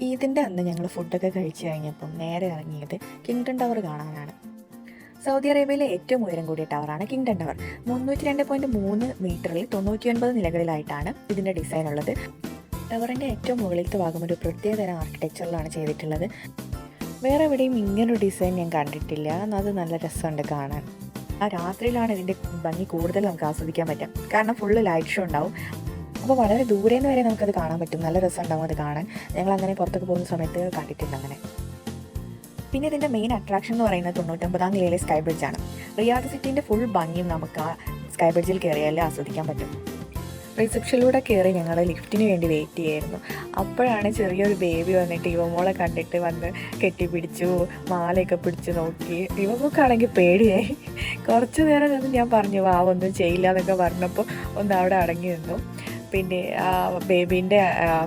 ഇതിൻ്റെ അന്ന് ഞങ്ങൾ ഫുഡൊക്കെ കഴിച്ച് കഴിഞ്ഞപ്പം നേരെ ഇറങ്ങിയത് കിങ്ഡം ടവർ കാണാനാണ്. സൗദി അറേബ്യയിലെ ഏറ്റവും ഉയരം കൂടിയ ടവറാണ് കിങ്ഡം ടവർ. 302.3 മീറ്ററിൽ 99 നിലകളിലായിട്ടാണ് ഇതിൻ്റെ ഡിസൈൻ ഉള്ളത്. ടവറിൻ്റെ ഏറ്റവും മുകളിലത്തെ ഭാഗം ഒരു പ്രത്യേകതരം ആർക്കിടെക്ചറിലാണ് ചെയ്തിട്ടുള്ളത്. വേറെ എവിടെയും ഇങ്ങനൊരു ഡിസൈൻ ഞാൻ കണ്ടിട്ടില്ല. അത് നല്ല രസമുണ്ട് കാണാൻ. രാത്രിയിലാണ് ഇതിൻ്റെ ഭംഗി കൂടുതൽ നമുക്ക് ആസ്വദിക്കാൻ പറ്റും. കാരണം ഫുള്ള് ലൈറ്റ് ഷോ ഉണ്ടാവും. അപ്പോൾ വളരെ ദൂരെ നിന്ന് വരെ നമുക്കത് കാണാൻ പറ്റും. നല്ല രസം ഉണ്ടാവും അത് കാണാൻ. ഞങ്ങൾ അങ്ങനെ പുറത്തൊക്കെ പോകുന്ന സമയത്ത് കണ്ടിട്ടുണ്ട് അങ്ങനെ. പിന്നെ ഇതിൻ്റെ മെയിൻ അട്രാക്ഷൻ എന്ന് പറയുന്നത് 99ാം നിലയിലെ സ്കൈ ബ്രിഡ്ജാണ്. റിയാദ് സിറ്റീൻ്റെ ഫുൾ ഭംഗിയും നമുക്ക് ആ സ്കൈ ബ്രിഡ്ജിൽ കയറിയാലേ ആസ്വദിക്കാൻ പറ്റും. റിസപ്ഷനിലൂടെ കയറി ഞങ്ങൾ ലിഫ്റ്റിന് വേണ്ടി വെയിറ്റ് ചെയ്യായിരുന്നു. അപ്പോഴാണ് ചെറിയൊരു ബേബി വന്നിട്ട് ഇവമോളെ കണ്ടിട്ട് വന്ന് കെട്ടിപ്പിടിച്ചു, മാലയൊക്കെ പിടിച്ച് നോക്കി. ഇവമോക്കാണെങ്കിൽ പേടിയായി. കുറച്ച് നേരം നിന്ന് ഞാൻ പറഞ്ഞു വാ ഒന്നും ചെയ്യില്ല എന്നൊക്കെ പറഞ്ഞപ്പോൾ ഒന്ന് അവിടെ അടങ്ങി നിന്നു. പിന്നെ ആ ബേബീൻ്റെ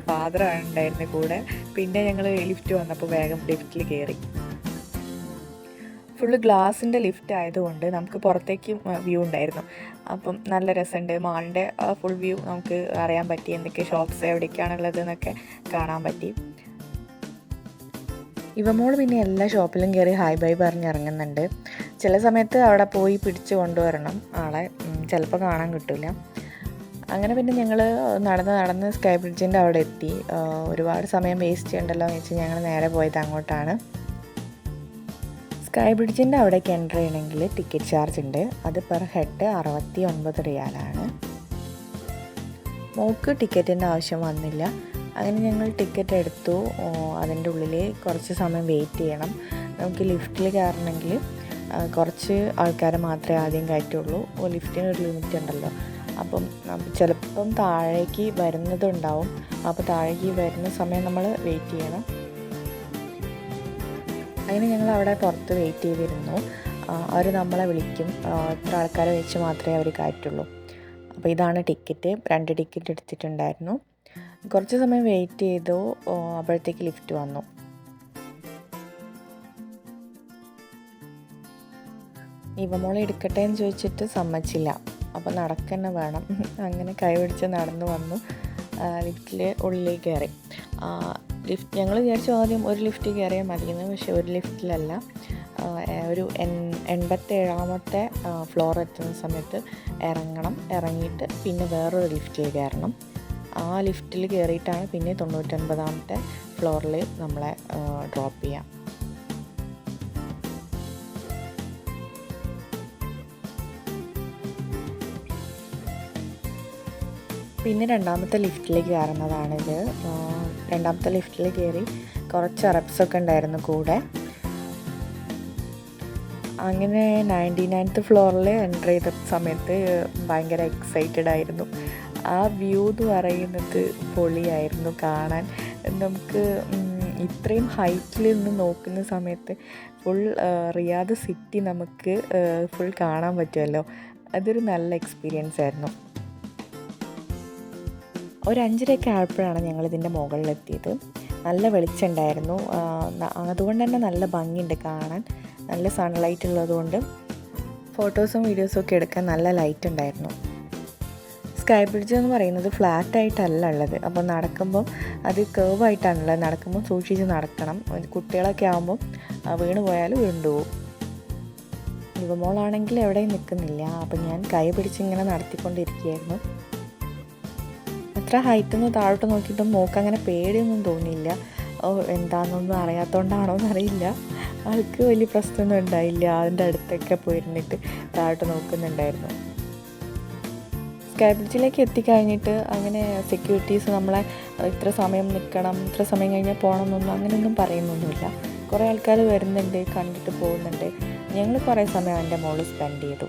ഫാദറാണ് ഉണ്ടായിരുന്നത് കൂടെ. പിന്നെ ഞങ്ങൾ ലിഫ്റ്റ് വന്നപ്പോൾ വേഗം ലിഫ്റ്റിൽ കയറി. ഫുള്ള് ഗ്ലാസിൻ്റെ ലിഫ്റ്റ് ആയതുകൊണ്ട് നമുക്ക് പുറത്തേക്ക് വ്യൂ ഉണ്ടായിരുന്നു. അപ്പം നല്ല രസമുണ്ട്. മാളിൻ്റെ ഫുൾ വ്യൂ നമുക്ക് അറിയാൻ പറ്റി. എന്തൊക്കെ ഷോപ്സ് എവിടേക്കാണുള്ളത് എന്നൊക്കെ കാണാൻ പറ്റി. ഇവമോൾ പിന്നെ എല്ലാ ഷോപ്പിലും കയറി ഹായ് ബൈ പറഞ്ഞിറങ്ങുന്നുണ്ട്. ചില സമയത്ത് അവിടെ പോയി പിടിച്ച് കൊണ്ടുവരണം ആളെ, ചിലപ്പോൾ കാണാൻ കിട്ടില്ല. അങ്ങനെ പിന്നെ ഞങ്ങൾ നടന്ന് സ്കൈ ബ്രിഡ്ജിൻ്റെ അവിടെ എത്തി. ഒരുപാട് സമയം വേസ്റ്റ് ചെയ്യണ്ടല്ലോ എന്ന് വെച്ച് ഞങ്ങൾ നേരെ പോയത് അങ്ങോട്ടാണ്. സ്കൈ ബ്രിഡ്ജിൻ്റെ അവിടേക്ക് എൻ്റർ ചെയ്യണമെങ്കിൽ ടിക്കറ്റ് ചാർജ് ഉണ്ട്. അത് പെർ ഹെഡ് 69 റിയാലാണ്. മോക്ക് ടിക്കറ്റിൻ്റെ ആവശ്യം വന്നില്ല. അങ്ങനെ ഞങ്ങൾ ടിക്കറ്റ് എടുത്തു. അതിൻ്റെ ഉള്ളിൽ കുറച്ച് സമയം വെയിറ്റ് ചെയ്യണം. നമുക്ക് ലിഫ്റ്റിൽ കയറണമെങ്കിൽ കുറച്ച് ആൾക്കാരെ മാത്രമേ ആദ്യം കയറ്റുള്ളൂ. ലിഫ്റ്റിന് ഒരു ലിമിറ്റ് ഉണ്ടല്ലോ. അപ്പം ചിലപ്പം താഴേക്ക് വരുന്നതുണ്ടാവും. അപ്പോൾ താഴേക്ക് വരുന്ന സമയം നമ്മൾ വെയിറ്റ് ചെയ്യണം. അങ്ങനെ ഞങ്ങൾ അവിടെ പുറത്ത് വെയിറ്റ് ചെയ്തിരുന്നു. അവർ നമ്മളെ വിളിക്കും. ഇത്ര ആൾക്കാരെ വെച്ച് മാത്രമേ അവർ കയറ്റുള്ളൂ. അപ്പോൾ ഇതാണ് ടിക്കറ്റ്. 2 ടിക്കറ്റ് എടുത്തിട്ടുണ്ടായിരുന്നു. കുറച്ച് സമയം വെയിറ്റ് ചെയ്തു. അപ്പോഴത്തേക്ക് ലിഫ്റ്റ് വന്നു. ഇവമോളെ എടുക്കട്ടെ എന്ന് ചോദിച്ചിട്ട് സമ്മതിച്ചില്ല. അപ്പോൾ നടക്കന്നെ വേണം. അങ്ങനെ കൈ പിടിച്ച് നടന്നു വന്നു. ലിഫ്റ്റിൽ ഉള്ളിലേക്ക് കയറി. ഞങ്ങൾ വിചാരിച്ചു ആദ്യം ഒരു ലിഫ്റ്റിൽ കയറിയാൽ മതിയെന്ന്. പക്ഷേ ഒരു ലിഫ്റ്റിലല്ല. ഒരു 87ാമത്തെ ഫ്ലോർ എത്തുന്ന സമയത്ത് ഇറങ്ങിയിട്ട് പിന്നെ വേറൊരു ലിഫ്റ്റിൽ കയറണം. ആ ലിഫ്റ്റിൽ കയറിയിട്ടാണ് പിന്നെ 99ാമത്തെ ഫ്ലോറിൽ നമ്മളെ ഡ്രോപ്പ് ചെയ്യാം. പിന്നെ 2ാമത്തെ ലിഫ്റ്റിലേക്ക് കയറുന്നതാണിത്. 2ാമത്തെ ലിഫ്റ്റിൽ കയറി കുറച്ച് അറബ്സൊക്കെ ഉണ്ടായിരുന്നു കൂടെ. അങ്ങനെ 99th ഫ്ലോറിൽ എൻ്റർ ചെയ്ത സമയത്ത് ഭയങ്കര എക്സൈറ്റഡ് ആയിരുന്നു. ആ വ്യൂ എന്ന് പറയുന്നത് പൊളിയായിരുന്നു കാണാൻ. നമുക്ക് ഇത്രയും ഹൈറ്റിൽ നിന്ന് നോക്കുന്ന സമയത്ത് ഫുൾ റിയാദ് സിറ്റി നമുക്ക് ഫുൾ കാണാൻ പറ്റുമല്ലോ. അതൊരു നല്ല എക്സ്പീരിയൻസ് ആയിരുന്നു. ഒരു 5:30 ആയപ്പോഴാണ് ഞങ്ങളിതിൻ്റെ മുകളിലെത്തിയത്. നല്ല വെളിച്ചമുണ്ടായിരുന്നു. അതുകൊണ്ട് തന്നെ നല്ല ഭംഗിയുണ്ട് കാണാൻ. നല്ല സൺലൈറ്റ് ഉള്ളതുകൊണ്ട് ഫോട്ടോസും വീഡിയോസും ഒക്കെ എടുക്കാൻ നല്ല ലൈറ്റ് ഉണ്ടായിരുന്നു. സ്കൈ ബ്രിഡ്ജ് എന്ന് പറയുന്നത് ഫ്ലാറ്റായിട്ടല്ല ഉള്ളത്. അപ്പോൾ നടക്കുമ്പം അത് കേർവായിട്ടാണുള്ളത്. നടക്കുമ്പോൾ സൂക്ഷിച്ച് നടക്കണം. കുട്ടികളൊക്കെ ആകുമ്പോൾ വീണ് പോയാൽ വീണ്ടുപോകും. യുവമോളാണെങ്കിൽ എവിടെയും നിൽക്കുന്നില്ല. അപ്പം ഞാൻ കൈ പിടിച്ചിങ്ങനെ നടത്തിക്കൊണ്ടിരിക്കുകയായിരുന്നു. അത്ര ഹൈറ്റിൽ താഴോട്ട് നോക്കിയിട്ടും മോക്ക് അങ്ങനെ പേടിയൊന്നും തോന്നിയില്ല. എന്താണെന്നൊന്നും അറിയാത്തതുകൊണ്ടാണോ എന്നറിയില്ല. ആൾക്ക് വലിയ പ്രശ്നമൊന്നും ഉണ്ടായില്ല. അതിൻ്റെ അടുത്തൊക്കെ പോയിരുന്നിട്ട് താഴോട്ട് നോക്കുന്നുണ്ടായിരുന്നു. സ്കൈ ബ്രിഡ്ജിലേക്ക് എത്തിക്കഴിഞ്ഞിട്ട് അങ്ങനെ സെക്യൂരിറ്റീസ് നമ്മളെ ഇത്ര സമയം നിൽക്കണം, ഇത്ര സമയം കഴിഞ്ഞാൽ പോകണമെന്നൊന്നും അങ്ങനെയൊന്നും പറയുന്നൊന്നുമില്ല. കുറേ ആൾക്കാർ വരുന്നുണ്ട്, കണ്ടിട്ട് പോകുന്നുണ്ട്. ഞങ്ങൾ കുറേ സമയം എൻ്റെ മോള് സ്പെൻഡ് ചെയ്തു.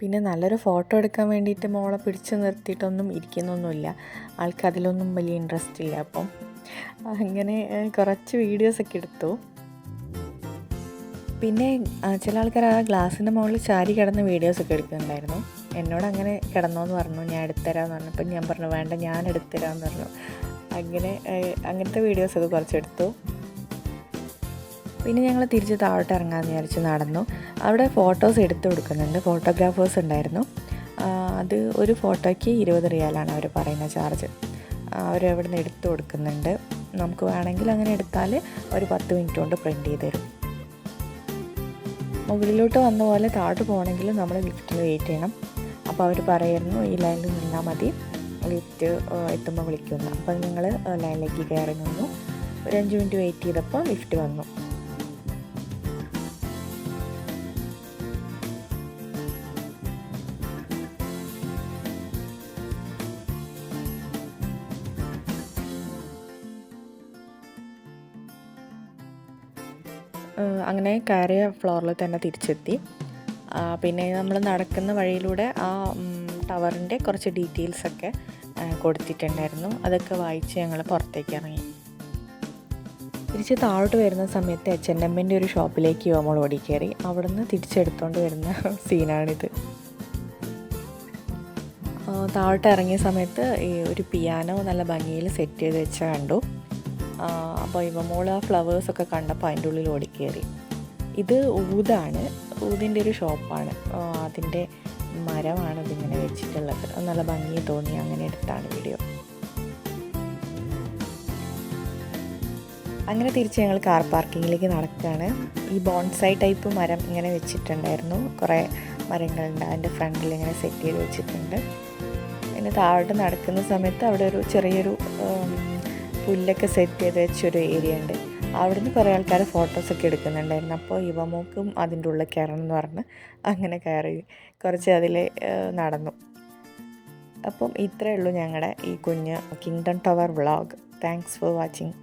പിന്നെ നല്ലൊരു ഫോട്ടോ എടുക്കാൻ വേണ്ടിയിട്ട് മോളെ പിടിച്ച് നിർത്തിയിട്ടൊന്നും ഇരിക്കുന്നൊന്നുമില്ല. ആൾക്ക് അതിലൊന്നും വലിയ ഇൻട്രസ്റ്റ് ഇല്ല. അപ്പം അങ്ങനെ കുറച്ച് വീഡിയോസൊക്കെ എടുത്തു. പിന്നെ ചില ആൾക്കാർ ആ ഗ്ലാസിൻ്റെ മുകളിൽ ചാരി കിടന്ന് വീഡിയോസൊക്കെ എടുക്കുന്നുണ്ടായിരുന്നു. എന്നോട് അങ്ങനെ കിടന്നോന്ന് പറഞ്ഞു. ഞാൻ എടുത്തുതരാമെന്ന് പറഞ്ഞപ്പോൾ ഞാൻ പറഞ്ഞു വേണ്ട, ഞാൻ എടുത്തുതരാമെന്ന് പറഞ്ഞു. അങ്ങനത്തെ വീഡിയോസൊക്കെ കുറച്ചെടുത്തു. പിന്നെ ഞങ്ങൾ തിരിച്ച് താഴോട്ട് ഇറങ്ങാമെന്ന് വിചാരിച്ച് നടന്നു. അവിടെ ഫോട്ടോസ് എടുത്ത് കൊടുക്കുന്നുണ്ട്. ഫോട്ടോഗ്രാഫേഴ്സ് ഉണ്ടായിരുന്നു. അത് ഒരു ഫോട്ടോയ്ക്ക് 20 റിയാലാണ് അവർ പറയുന്ന ചാർജ്. അവരവിടെ നിന്ന് എടുത്തു കൊടുക്കുന്നുണ്ട്. നമുക്ക് വേണമെങ്കിൽ അങ്ങനെ എടുത്താൽ ഒരു 10 മിനിറ്റ് കൊണ്ട് പ്രിൻ്റ് ചെയ്ത് തരും. മുകളിലോട്ട് വന്ന പോലെ താഴോട്ട് പോകണമെങ്കിൽ നമ്മൾ ലിഫ്റ്റിൽ വെയിറ്റ് ചെയ്യണം. അപ്പോൾ അവർ പറയുന്നു ഈ ലൈനിൽ നിന്നാൽ മതി, ലിഫ്റ്റ് എത്തുമ്പോൾ വിളിക്കുന്നു. അപ്പോൾ ഞങ്ങൾ ലൈനിലേക്ക് കയറി നിന്നു. ഒരു 5 മിനിറ്റ് വെയിറ്റ് ചെയ്തപ്പോൾ ലിഫ്റ്റ് വന്നു. അങ്ങനെ കയറിയ ഫ്ലോറിൽ തന്നെ തിരിച്ചെത്തി. പിന്നെ നമ്മൾ നടക്കുന്ന വഴിയിലൂടെ ആ ടവറിൻ്റെ കുറച്ച് ഡീറ്റെയിൽസൊക്കെ കൊടുത്തിട്ടുണ്ടായിരുന്നു. അതൊക്കെ വായിച്ച് ഞങ്ങൾ പുറത്തേക്ക് ഇറങ്ങി. തിരിച്ച് താഴോട്ട് വരുന്ന സമയത്ത് H&Mൻ്റെ ഒരു ഷോപ്പിലേക്ക് നമ്മൾ ഓടിക്കയറി. അവിടെ നിന്ന് തിരിച്ചെടുത്തുകൊണ്ട് വരുന്ന സീനാണിത്. താഴോട്ട് ഇറങ്ങിയ സമയത്ത് ഈ ഒരു പിയാനോ നല്ല ഭംഗിയിൽ സെറ്റ് ചെയ്ത് വെച്ച കണ്ടു. അപ്പോൾ ഇവമോൾ ആ ഫ്ലവേഴ്സൊക്കെ കണ്ടപ്പോൾ അതിൻ്റെ ഉള്ളിൽ ഓടിക്കയറി. ഇത് ഊതാണ്, ഊതിൻ്റെ ഒരു ഷോപ്പാണ്. അതിൻ്റെ മരമാണ് ഇതിങ്ങനെ വെച്ചിട്ടുള്ളത്. നല്ല ഭംഗി തോന്നി, അങ്ങനെ എടുത്താണ് വീഡിയോ. അങ്ങനെ തിരിച്ച് ഞങ്ങൾ കാർ പാർക്കിങ്ങിലേക്ക് നടക്കുകയാണ്. ഈ ബോൺസൈ ടൈപ്പ് മരം ഇങ്ങനെ വെച്ചിട്ടുണ്ടായിരുന്നു. കുറേ മരങ്ങളുണ്ട്, അതിൻ്റെ ഫ്രണ്ടിൽ ഇങ്ങനെ സെറ്റ് ചെയ്ത് വെച്ചിട്ടുണ്ട്. പിന്നെ താഴോട്ട് നടക്കുന്ന സമയത്ത് അവിടെ ഒരു ചെറിയൊരു പുല്ലൊക്കെ സെറ്റ് ചെയ്ത് വെച്ചൊരു ഏരിയ ഉണ്ട്. അവിടുന്ന് കുറേ ആൾക്കാർ ഫോട്ടോസൊക്കെ എടുക്കുന്നുണ്ടായിരുന്നു. അപ്പോൾ ഇവമോക്കും അതിൻ്റെ ഉള്ളിൽ കയറണം എന്ന് പറഞ്ഞ് അങ്ങനെ കയറി കുറച്ച് അതിൽ നടന്നു. അപ്പം ഇത്രയേ ഉള്ളൂ ഞങ്ങളുടെ ഈ കുഞ്ഞ് kingdom tower vlog. Thanks for watching.